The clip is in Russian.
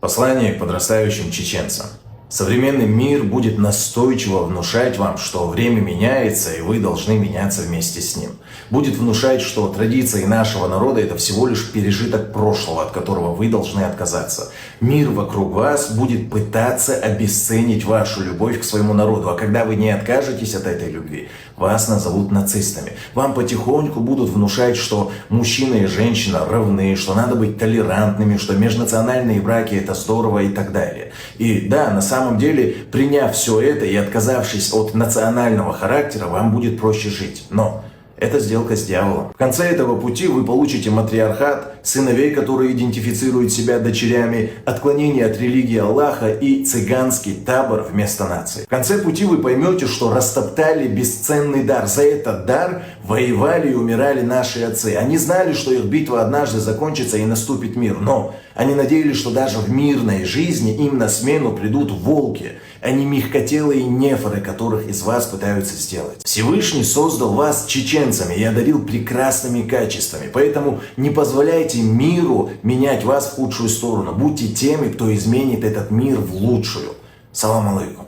Послание к подрастающим чеченцам. Современный мир будет настойчиво внушать вам, что время меняется, и вы должны меняться вместе с ним. Будет внушать, что традиции нашего народа – это всего лишь пережиток прошлого, от которого вы должны отказаться. Мир вокруг вас будет пытаться обесценить вашу любовь к своему народу, а когда вы не откажетесь от этой любви, вас назовут нацистами. Вам потихоньку будут внушать, что мужчина и женщина равны, что надо быть толерантными, что межнациональные браки – это здорово и так далее. И да, на самом деле, приняв все это и отказавшись от национального характера, вам будет проще жить. Но это сделка с дьяволом. В конце этого пути вы получите матриархат, сыновей, которые идентифицируют себя дочерями, отклонение от религии Аллаха и цыганский табор вместо нации. В конце пути вы поймете, что растоптали бесценный дар. За этот дар воевали и умирали наши отцы. Они знали, что их битва однажды закончится и наступит мир. Но они надеялись, что даже в мирной жизни им на смену придут волки, а не мягкотелые нефоры, которых из вас пытаются сделать. Всевышний создал вас чеченцами и одарил прекрасными качествами. Поэтому не позволяйте миру менять вас в худшую сторону. Будьте теми, кто изменит этот мир в лучшую. Салам алейкум.